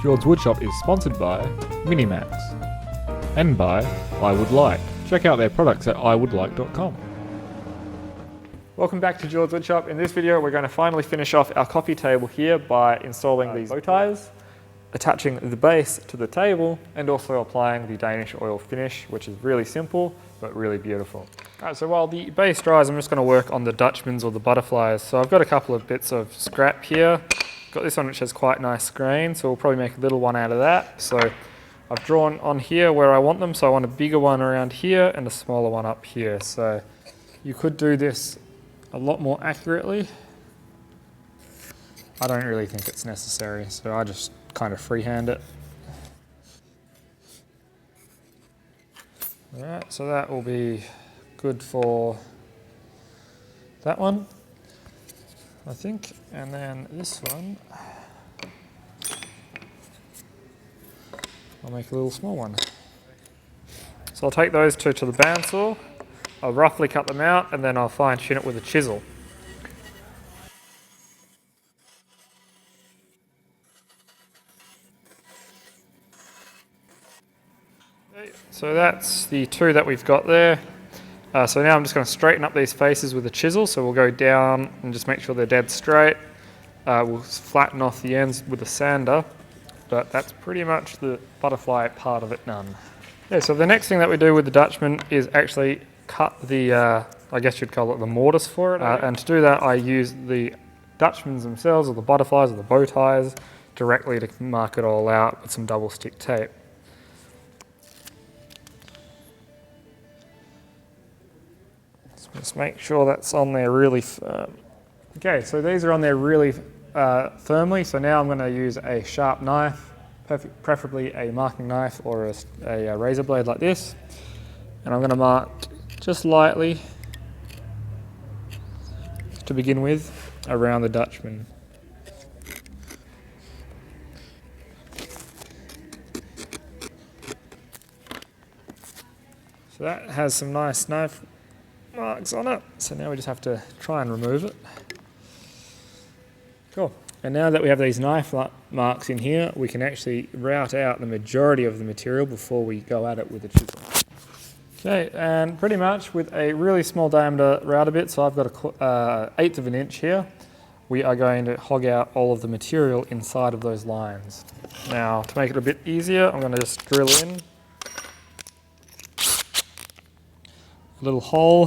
JordsWoodShop is sponsored by Minimax and by I Would Like. Check out their products at iwouldlike.com. Welcome back to JordsWoodShop. In this video, we're going to finally finish off our coffee table here by installing these bow ties, attaching the base to the table, and also applying the Danish oil finish, which is really simple but really beautiful. Alright, so while the base dries, I'm just going to work on the Dutchmans or the butterflies. So I've got a couple of bits of scrap here. Got this one which has quite nice grain, so we'll probably make a little one out of that. So I've drawn on here where I want them, so I want a bigger one around here and a smaller one up here. So you could do this a lot more accurately. I don't really think it's necessary, so I just kind of freehand it. Alright, so that will be good for that one, I think. And then this one, I'll make a little small one. So I'll take those two to the bandsaw, I'll roughly cut them out, and then I'll fine tune it with a chisel. So that's the two that we've got there. So now I'm just going to straighten up these faces with a chisel. So we'll go down and just make sure they're dead straight. We'll flatten off the ends with a sander, but that's pretty much the butterfly part of it done. Yeah, so the next thing that we do with the Dutchman is actually cut the, I guess you'd call it the mortise for it. And to do that, I use the Dutchmans themselves, or the butterflies, or the bow ties, directly to mark it all out with some double stick tape. Just make sure that's on there really firm. Okay, so these are on there really firmly, so now I'm going to use a sharp knife, preferably a marking knife or a razor blade like this, and I'm going to mark just lightly to begin with around the Dutchman. So that has some nice knife marks on it, so now we just have to try and remove it. Cool. And now that we have these knife marks in here, we can actually route out the majority of the material before we go at it with a chisel. Okay, and pretty much with a really small diameter router bit, so I've got a 1/8 of an inch here, we are going to hog out all of the material inside of those lines. Now, to make it a bit easier, I'm going to just drill in a little hole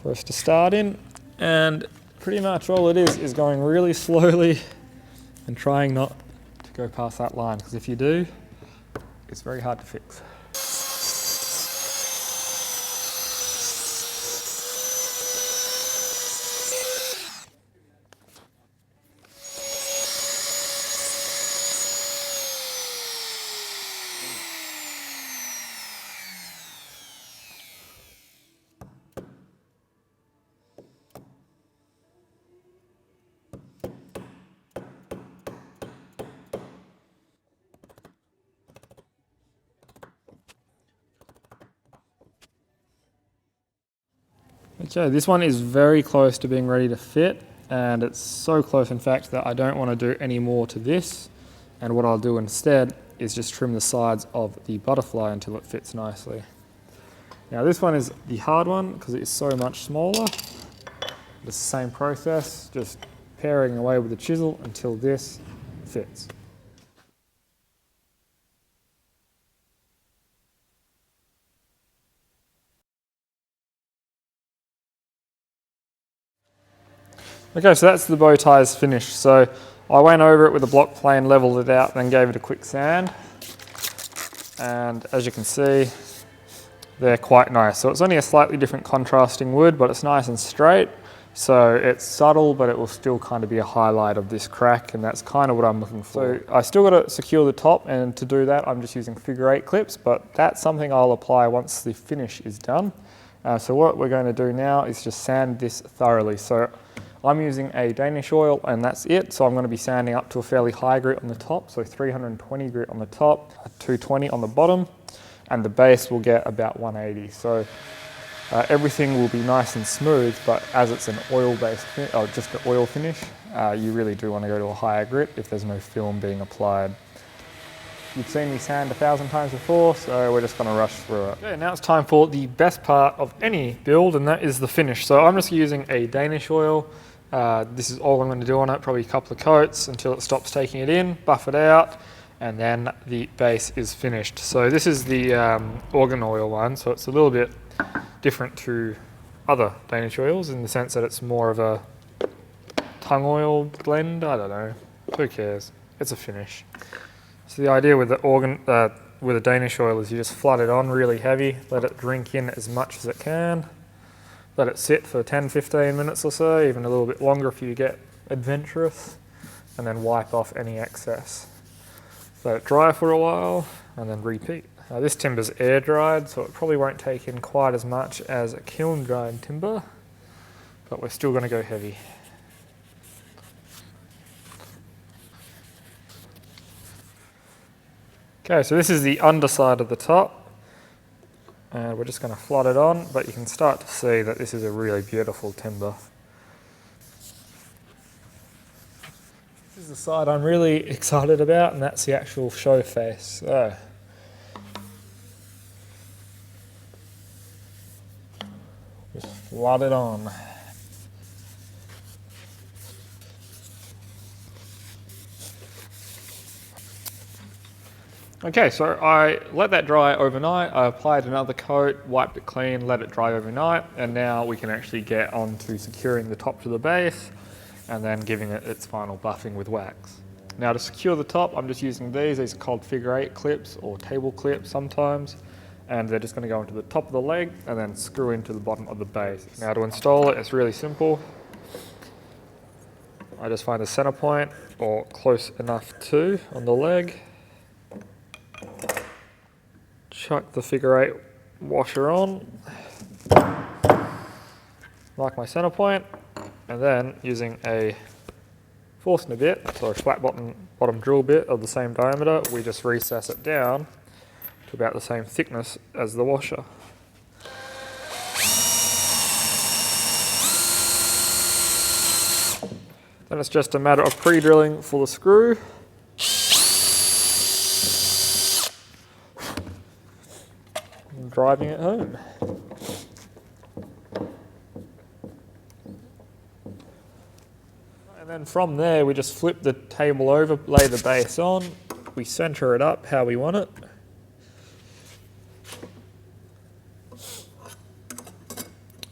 for us to start in, and pretty much all it is going really slowly and trying not to go past that line, because if you do, it's very hard to fix. Okay, this one is very close to being ready to fit, and it's so close in fact that I don't want to do any more to this, and what I'll do instead is just trim the sides of the butterfly until it fits nicely. Now this one is the hard one because it is so much smaller. It's the same process, just paring away with the chisel until this fits. Okay, so that's the bow ties finished. So I went over it with a block plane, leveled it out, then gave it a quick sand. And as you can see, they're quite nice. So it's only a slightly different contrasting wood, but it's nice and straight. So it's subtle, but it will still kind of be a highlight of this crack, and that's kind of what I'm looking for. So I still got to secure the top, and to do that, I'm just using figure-8 clips, but that's something I'll apply once the finish is done. So what we're going to do now is just sand this thoroughly. So I'm using a Danish oil and that's it. So I'm going to be sanding up to a fairly high grit on the top. So 320 grit on the top, 220 on the bottom, and the base will get about 180. So everything will be nice and smooth, but as it's an oil-based, or just an oil finish, you really do want to go to a higher grit if there's no film being applied. You've seen me sand 1,000 times before, so we're just going to rush through it. Okay, now it's time for the best part of any build, and that is the finish. So I'm just using a Danish oil. This is all I'm going to do on it, probably a couple of coats until it stops taking it in, buff it out, and then the base is finished. So this is the organ oil one, so it's a little bit different to other Danish oils in the sense that it's more of a tung oil blend. I don't know, who cares? It's a finish. So the idea with the Danish oil is you just flood it on really heavy, let it drink in as much as it can, let it sit for 10-15 minutes or so, even a little bit longer if you get adventurous, and then wipe off any excess. Let it dry for a while and then repeat. Now this timber's air dried, so it probably won't take in quite as much as a kiln dried timber, but we're still going to go heavy. Okay, so this is the underside of the top, and we're just going to flood it on, but you can start to see that this is a really beautiful timber. This is the side I'm really excited about, and that's the actual show face. So, just flood it on. Okay, so I let that dry overnight. I applied another coat, wiped it clean, let it dry overnight, and now we can actually get on to securing the top to the base and then giving it its final buffing with wax. Now to secure the top, I'm just using these are called figure 8 clips or table clips sometimes, and they're just going to go into the top of the leg and then screw into the bottom of the base. Now to install it, it's really simple. I just find the center point or close enough to on the leg. Chuck the figure 8 washer on, mark my center point, and then using a Forstner bit, so a flat bottom drill bit of the same diameter, we just recess it down to about the same thickness as the washer. Then it's just a matter of pre-drilling for the screw. Driving it home. And then from there we just flip the table over, lay the base on, we center it up how we want it.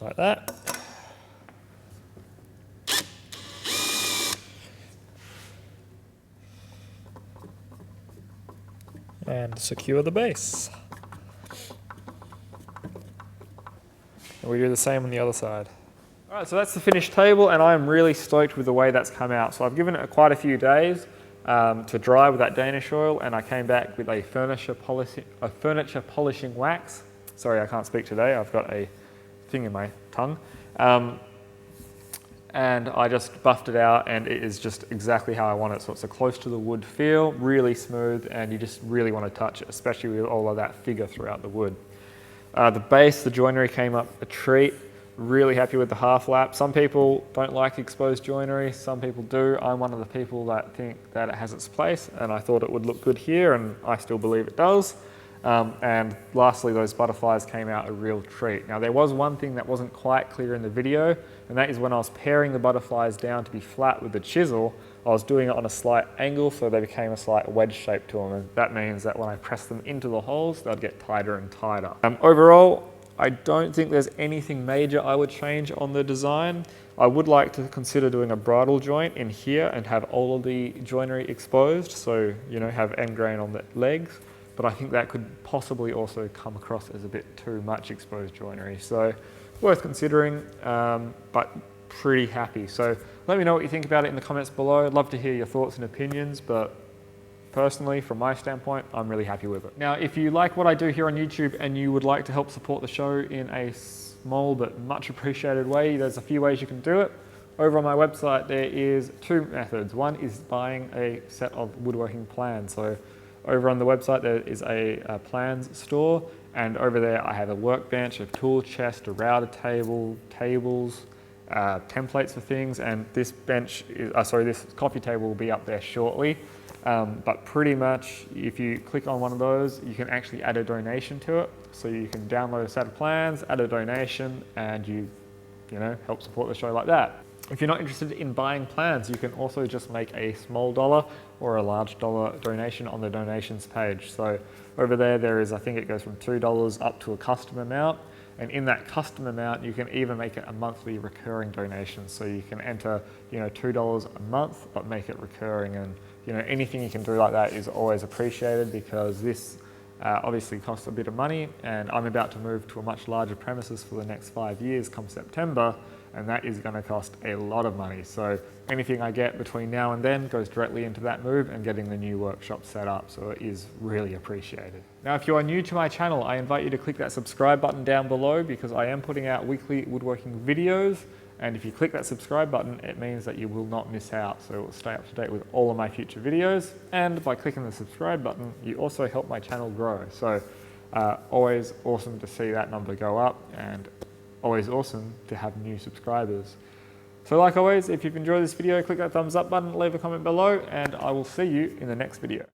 Like that. And secure the base. And we do the same on the other side. All right, so that's the finished table, and I'm really stoked with the way that's come out. So I've given it quite a few days to dry with that Danish oil, and I came back with a furniture polishing wax. Sorry, I can't speak today. I've got a thing in my tongue. And I just buffed it out, and it is just exactly how I want it. So it's a close to the wood feel, really smooth, and you just really want to touch it, especially with all of that figure throughout the wood. The base, the joinery came up a treat. Really happy with the half lap. Some people don't like exposed joinery, some people do. I'm one of the people that think that it has its place, and I thought it would look good here, and I still believe it does. And lastly, those butterflies came out a real treat. Now there was one thing that wasn't quite clear in the video, and that is when I was paring the butterflies down to be flat with the chisel, I was doing it on a slight angle so they became a slight wedge shape to them, and that means that when I press them into the holes, they'd get tighter and tighter. Overall, I don't think there's anything major I would change on the design. I would like to consider doing a bridle joint in here and have all of the joinery exposed, so you know, have end grain on the legs, but I think that could possibly also come across as a bit too much exposed joinery. So worth considering, but pretty happy. So let me know what you think about it in the comments below. I'd love to hear your thoughts and opinions, but personally, from my standpoint, I'm really happy with it. Now, if you like what I do here on YouTube and you would like to help support the show in a small but much appreciated way, there's a few ways you can do it. Over on my website, there is two methods. One is buying a set of woodworking plans. So over on the website, there is a plans store, and over there I have a workbench, a tool chest, a router table, tables, templates for things, and this bench, this coffee table will be up there shortly. But pretty much if you click on one of those, you can actually add a donation to it. So you can download a set of plans, add a donation, and you help support the show like that. If you're not interested in buying plans, you can also just make a small dollar or a large dollar donation on the donations page. So over there is, I think it goes from $2 up to a custom amount. And in that custom amount, you can even make it a monthly recurring donation. So you can enter, $2 a month, but make it recurring. And anything you can do like that is always appreciated, because this obviously costs a bit of money, and I'm about to move to a much larger premises for the next 5 years come September, and that is going to cost a lot of money. So anything I get between now and then goes directly into that move and getting the new workshop set up, so it is really appreciated. Now, if you are new to my channel, I invite you to click that subscribe button down below, because I am putting out weekly woodworking videos, and if you click that subscribe button, it means that you will not miss out, so it will stay up to date with all of my future videos. And by clicking the subscribe button, you also help my channel grow. So always awesome to see that number go up, and always awesome to have new subscribers. So like always, if you've enjoyed this video, click that thumbs up button, leave a comment below, and I will see you in the next video.